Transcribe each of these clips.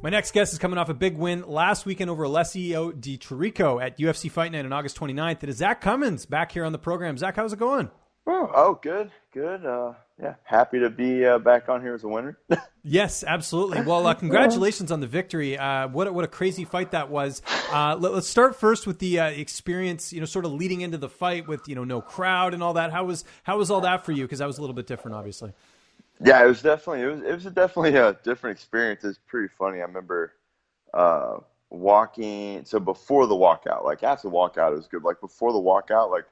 My next guest is coming off a big win last weekend over Alessio Di Chirico at UFC Fight Night on August 29th. It is Zak Cummings back here on the program. Zak, how's it going? Good. Yeah, happy to be back on here as a winner. Yes, absolutely. Well, congratulations on the victory. What a crazy fight that was. Let's start first with the experience, sort of leading into the fight with, no crowd and all that. How was all that for you? Because that was a little bit different, obviously. Yeah, it was definitely a different experience. It's pretty funny. I remember walking. So before the walkout, like after the walkout, it was good. Like before the walkout, like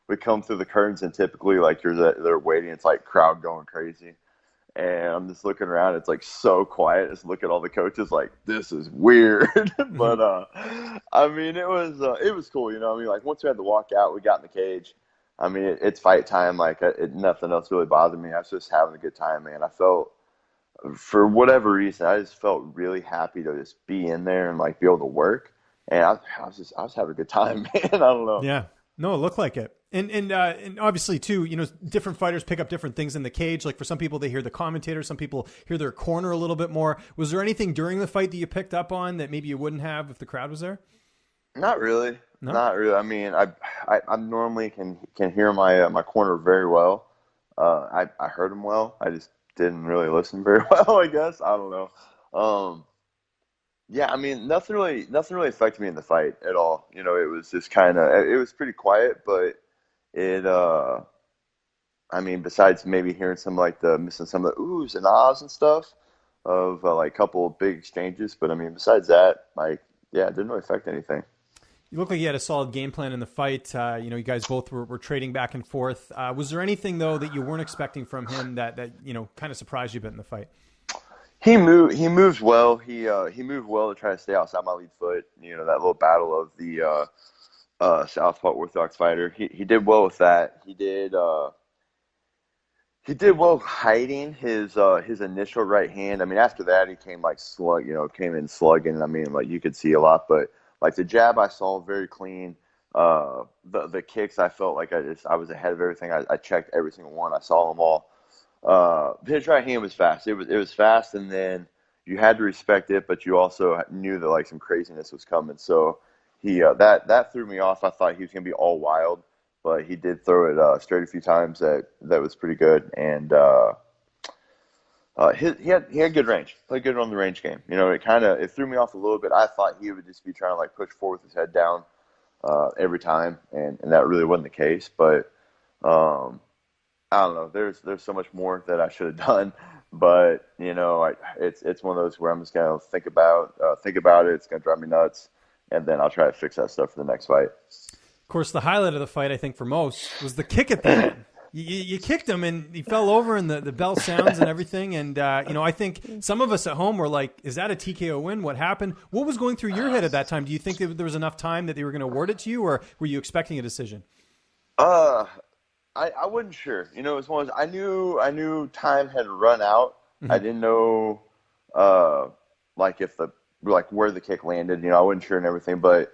we come through the curtains and typically like they're waiting. It's like crowd going crazy, and I'm just looking around. It's like so quiet. Just look at all the coaches. Like this is weird, but I mean it was cool. I mean like once we had the walkout, we got in the cage. I mean, it's fight time. Like, nothing else really bothered me. I was just having a good time, man. I felt, for whatever reason, I just felt really happy to just be in there and, like, be able to work. And I was having a good time, man. I don't know. Yeah. No, it looked like it. And obviously, too, different fighters pick up different things in the cage. Like, for some people, they hear the commentator. Some people hear their corner a little bit more. Was there anything during the fight that you picked up on that maybe you wouldn't have if the crowd was there? Not really. No? Not really. I mean, I normally can hear my corner very well. I heard him well. I just didn't really listen very well, I guess. I don't know. Yeah, I mean, nothing really affected me in the fight at all. It was just it was pretty quiet, but I mean, besides maybe hearing missing some of the oohs and ahs and stuff of like a couple of big exchanges, but I mean, besides that, like, yeah, it didn't really affect anything. You look like you had a solid game plan in the fight. You guys both were trading back and forth. Was there anything, though, that you weren't expecting from him that kind of surprised you a bit in the fight? He moves well. He moved well to try to stay outside my lead foot. That little battle of the southpaw orthodox fighter. He did well with that. He did well hiding his initial right hand. I mean, after that, he came came in slugging. I mean, like you could see a lot, but like the jab I saw very clean. The kicks I felt like I was ahead of everything. I checked every single one. I saw them all. His right hand was fast. It was fast, and then you had to respect it, but you also knew that like some craziness was coming. So he that threw me off. I thought he was gonna be all wild, but he did throw it straight a few times. That was pretty good, and he had good range. Played good on the range game. It threw me off a little bit. I thought he would just be trying to like push forward with his head down every time, and that really wasn't the case. But I don't know. There's so much more that I should have done, but it's one of those where I'm just gonna think about it. It's gonna drive me nuts, and then I'll try to fix that stuff for the next fight. Of course, the highlight of the fight, I think, for most was the kick at the end. You kicked him, and he fell over, and the bell sounds and everything. And, I think some of us at home were like, is that a TKO win? What happened? What was going through your head at that time? Do you think that there was enough time that they were going to award it to you, or were you expecting a decision? I wasn't sure. It was one of those, I knew time had run out. Mm-hmm. I didn't know, where the kick landed. I wasn't sure and everything, but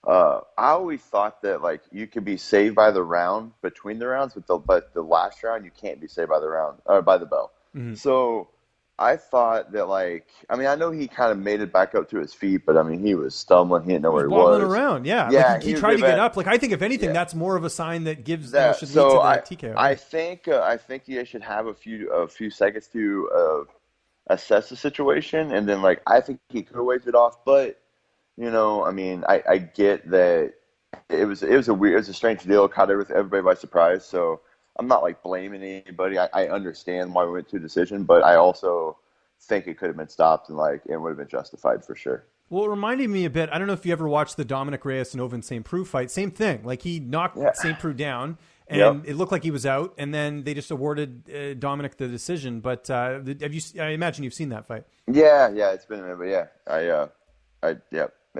I always thought that like you could be saved by the round between the rounds, but the last round you can't be saved by the round or by the bell. Mm-hmm. So I thought that I know he kind of made it back up to his feet, but I mean he was stumbling. He didn't know where he was. Wobbling around, yeah. Like, he tried to get up. Like I think if anything, that's more of a sign that gives should lead to the TKO. I think you should have a few seconds to assess the situation, and then I think he could have waved it off, but. I mean, I get that it was a strange deal, caught everybody by surprise. So I'm not blaming anybody. I understand why we went to a decision, but I also think it could have been stopped and it would have been justified for sure. Well, it reminded me a bit. I don't know if you ever watched the Dominic Reyes and Ovince St. Preux fight. Same thing. He knocked St. Preux down. And it looked like he was out, and then they just awarded Dominic the decision. But I imagine you've seen that fight. Yeah, it's been a minute, but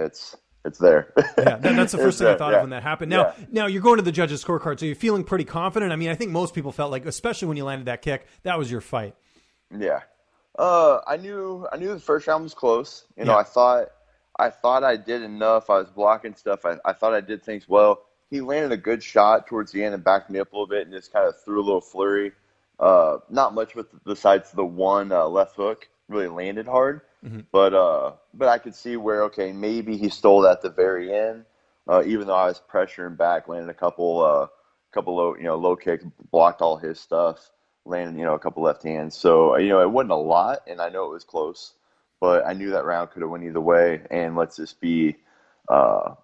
it's there. Yeah, that's the first thing I thought of when that happened. Now you're going to the judges' scorecard, so you're feeling pretty confident. I mean, I think most people felt like, especially when you landed that kick, that was your fight. Yeah, I knew the first round was close. I thought I did enough. I was blocking stuff. I thought I did things well. He landed a good shot towards the end and backed me up a little bit and just kind of threw a little flurry. Not much besides the one left hook really landed hard. But I could see where, okay, maybe he stole that at the very end, even though I was pressuring back, landed a couple low kicks, blocked all his stuff, landed, a couple left hands. So, it wasn't a lot, and I know it was close, but I knew that round could have went either way. And let's just be, uh,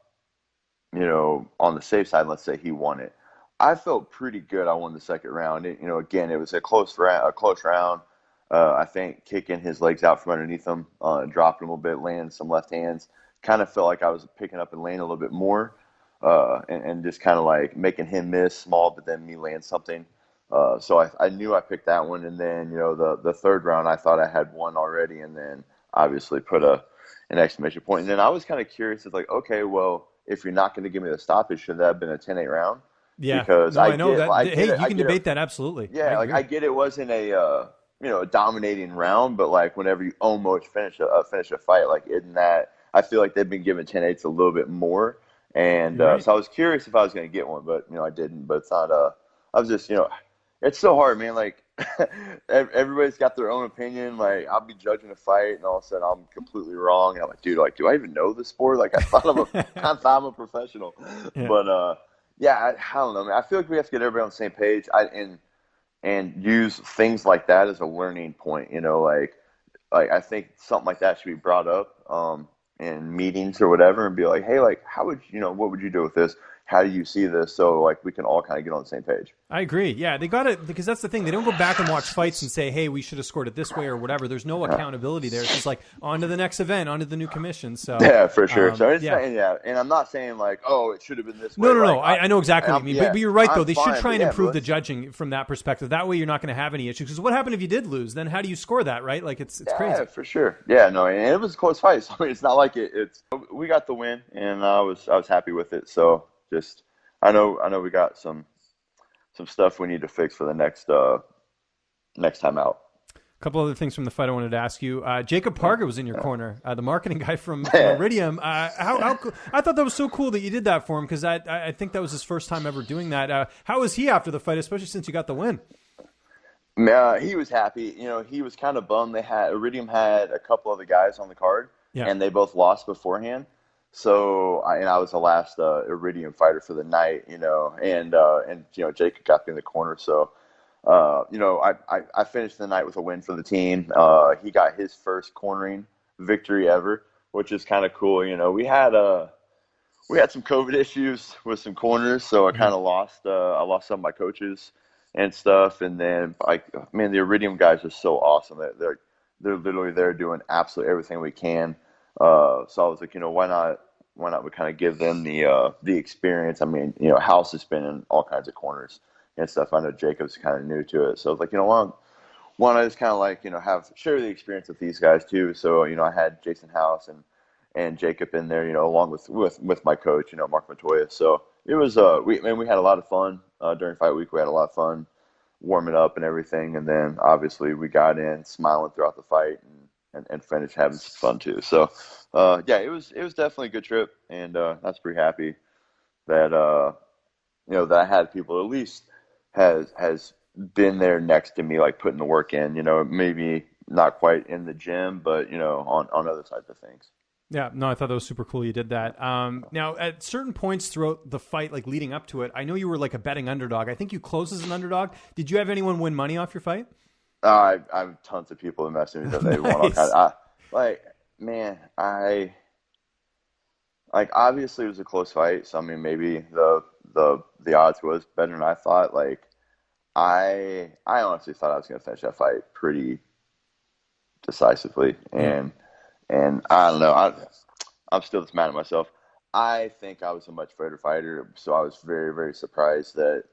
on the safe side, let's say he won it. I felt pretty good. I won the second round. Again, it was a close round. I think kicking his legs out from underneath him, dropped him a little bit, landing some left hands. Kind of felt like I was picking up and landing a little bit more, and just kind of like making him miss small, but then me land something. So I knew I picked that one, and then the third round I thought I had won already, and then obviously put an exclamation point. And then I was kind of curious. It's like, okay, well, if you're not going to give me the stoppage, should that have been a 10-8 round? Yeah, because I know that. Hey, you can debate that absolutely. Yeah, I get it wasn't a dominating round, but like whenever you almost finish a fight, like in that, I feel like they've been giving 10-8s a little bit more, and right. So I was curious if I was going to get one, but I didn't. But it's not. I was just it's so hard, man. Like everybody's got their own opinion. Like I'll be judging a fight, and all of a sudden I'm completely wrong. And I'm like, dude, like, do I even know this sport? Like I thought I thought I'm a professional, Yeah. but yeah, I don't know, man. I feel like we have to get everybody on the same page. And use things like that as a learning point. Like I think something like that should be brought up in meetings or whatever, and be like, hey, like how would what would you do with this? How do you see this? So like we can all kind of get on the same page. I agree. Yeah, they got it, because that's the thing. They don't go back and watch fights and say, hey, we should have scored it this way or whatever. There's no accountability there. It's just like on to the next event, on to the new commission. So yeah, for sure. So it's yeah. And I'm not saying like, oh, it should have been this way. No. Like, I know exactly what you mean. But you're right, though. They should try and improve the but judging from that perspective. That way you're not going to have any issues. Because what happened if you did lose? Then how do you score that, right? Like it's crazy. Yeah, for sure. Yeah, no, and it was a close fight. So I mean, it's not like it's we got the win, and I was happy with it. So just I know we got some stuff we need to fix for the next time out. A couple other things from the fight I wanted to ask you. Jacob Parker was in your corner, the marketing guy from Iridium. How cool, I thought that was so cool that you did that for him, because I think that was his first time ever doing that. How was he after the fight, especially since you got the win? He was happy. He was kind of bummed. Iridium had a couple other guys on the card, and they both lost beforehand. So I was the last Iridium fighter for the night, and Jacob got me in the corner. So, I finished the night with a win for the team. He got his first cornering victory ever, which is kind of cool. We had some COVID issues with some corners, so I kind of lost. I lost some of my coaches and stuff, and then the Iridium guys are so awesome. They're literally there doing absolutely everything we can. So I was like, why not we kind of give them the experience. I mean, House has been in all kinds of corners and stuff. I know Jacob's kind of new to it. So I was like, why not I just kind of like, share the experience with these guys too. So, I had Jason House and Jacob in there, along with my coach, Mark Montoya. So it was, we had a lot of fun during fight week. We had a lot of fun warming up and everything. And then obviously we got in smiling throughout the fight and finished having some fun too. So, it was definitely a good trip, and I was pretty happy that that I had people at least has been there next to me, like putting the work in. Maybe not quite in the gym, but on other sides of things. Yeah, no, I thought that was super cool you did that. Now, at certain points throughout the fight, like leading up to it, I know you were like a betting underdog. I think you closed as an underdog. Did you have anyone win money off your fight? I have tons of people that message me that they won all kinds. Obviously it was a close fight. So I mean, maybe the odds was better than I thought. Like I honestly thought I was going to finish that fight pretty decisively, and I don't know. I'm still just mad at myself. I think I was a much better fighter, so I was very, very surprised that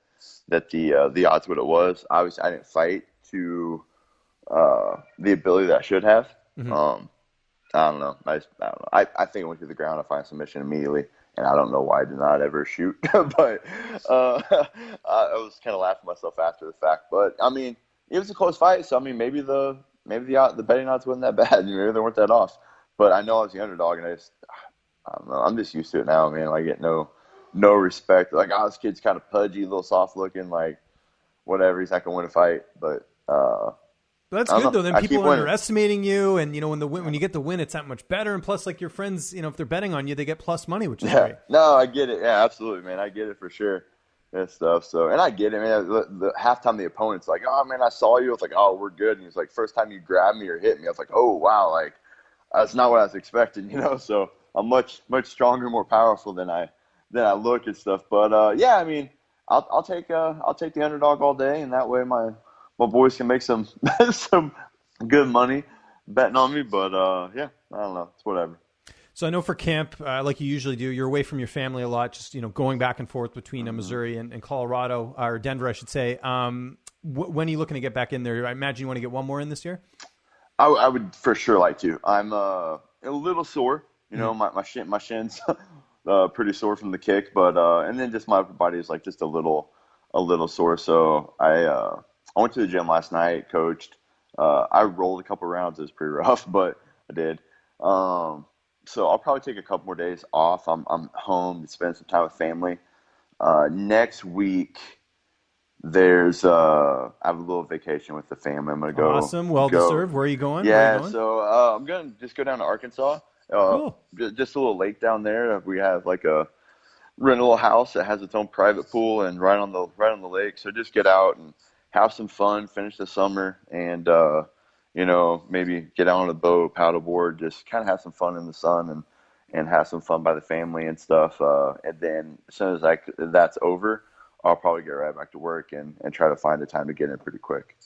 the odds what it was. Obviously, I didn't fight to the ability that I should have. Mm-hmm. I don't know. I don't know. I think I went to the ground. I find submission immediately, and I don't know why I did not ever shoot. But I was kind of laughing at myself after the fact. But I mean, it was a close fight, so I mean, maybe the betting odds wasn't that bad. Maybe they weren't that off. But I know I was the underdog, and I don't know. I'm just used to it now, man. I get no respect. Like, this kid's kind of pudgy, a little soft looking, like whatever. He's not gonna win a fight, but But that's I don't good though. know. Then I people keep are winning. underestimating you, and when you get the win, it's that much better. And plus, like your friends, if they're betting on you, they get plus money, which is Yeah, great. no, I get it. Yeah, absolutely, man. I get it for sure. And stuff. So, and I get it, man. The halftime, the opponent's like, "Oh man, I saw you." It's like, "Oh, we're good." And he's like, "First time you grabbed me or hit me," I was like, "Oh wow, like that's not what I was expecting," So I'm much stronger, more powerful than I look and stuff. But yeah, I mean, I'll take the underdog all day, and that way my boys can make some some good money betting on me. But yeah, I don't know. It's whatever. So I know for camp, like you usually do, you're away from your family a lot, just going back and forth between Missouri and Colorado, or Denver, I should say. When are you looking to get back in there? I imagine you want to get one more in this year. I would for sure like to. I'm a little sore. My shins pretty sore from the kick, but and then just my upper body is like just a little sore. So I went to the gym last night, coached. I rolled a couple rounds. It was pretty rough, but I did. So I'll probably take a couple more days off. I'm home to spend some time with family. Next week, I have a little vacation with the family. I'm gonna go. Awesome, well deserved. Where are you going? Yeah, Where are you going? so I'm gonna just go down to Arkansas. Cool. Just a little lake down there. We have like a rental house that has its own private pool and right on the lake. So just get out and have some fun, finish the summer, and maybe get out on a boat, paddleboard, just kind of have some fun in the sun and have some fun by the family and stuff. And then as soon as that's over, I'll probably get right back to work and try to find the time to get in pretty quick.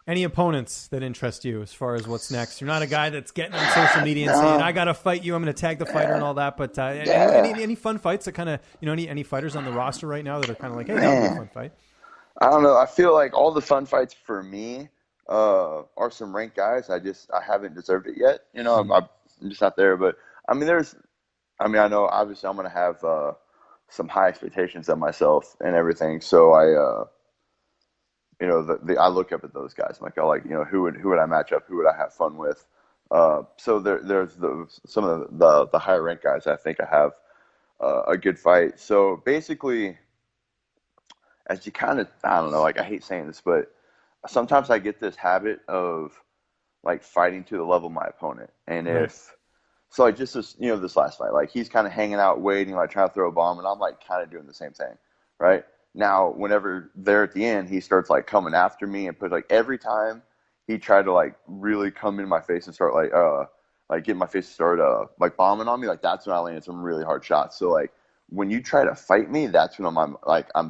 Any opponents that interest you as far as what's next? You're not a guy that's getting on social media and saying, "I got to fight you. I'm going to tag the fighter and all that." But any fun fights that kind of any fighters on the roster right now that are kind of like, "Hey, that would be a fun fight." I don't know. I feel like all the fun fights for me are some ranked guys. I haven't deserved it yet. I'm just not there. But I know obviously I'm going to have some high expectations of myself and everything. So I look up at those guys. I'm like, who would I match up? Who would I have fun with? So there's some of the higher ranked guys. I think I have a good fight. So basically, as you kind of, I don't know, like I hate saying this, but sometimes I get this habit of like fighting to the level of my opponent. And so like just this last fight, like he's kind of hanging out, waiting, like trying to throw a bomb, and I'm like kind of doing the same thing, right? Now, whenever they're at the end, he starts like coming after me and put like every time he tried to like really come in my face and start like get my face to start like bombing on me, like that's when I landed some really hard shots. So like when you try to fight me, that's when I'm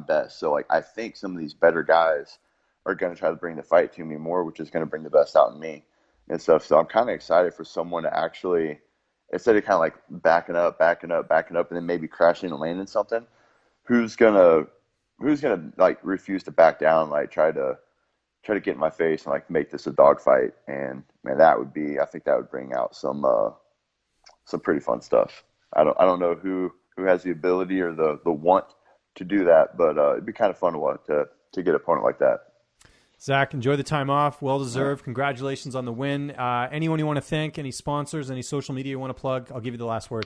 best. So like I think some of these better guys are going to try to bring the fight to me more, which is going to bring the best out in me and stuff. So I'm kind of excited for someone to actually, instead of kind of like backing up, and then maybe crashing and landing something, who's gonna like refuse to back down, like try to get in my face and like make this a dogfight. And man, I think that would bring out some pretty fun stuff. I don't know who has the ability or the want to do that, but it'd be kind of fun to get an opponent like that. Zach, enjoy the time off. Well deserved. Congratulations on the win. Anyone you want to thank? Any sponsors? Any social media you want to plug? I'll give you the last word.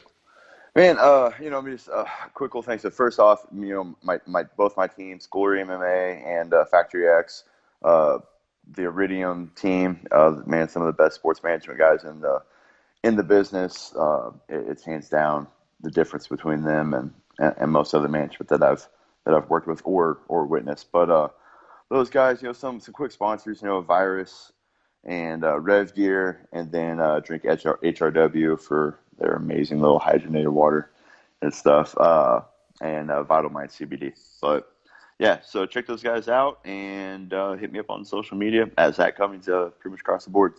Man, just quick little things. So first off, both my teams, Glory MMA and Factory X, the Iridium team, man, some of the best sports management guys in the business. It's hands down the difference between them and most other management that I've worked with or witnessed. But those guys, some quick sponsors, Virus and Rev Gear, and then drink HRW for their amazing little hydrogenated water and stuff, and Vital Mind CBD. But yeah, so check those guys out and hit me up on social media at Zak Cummings, pretty much across the board.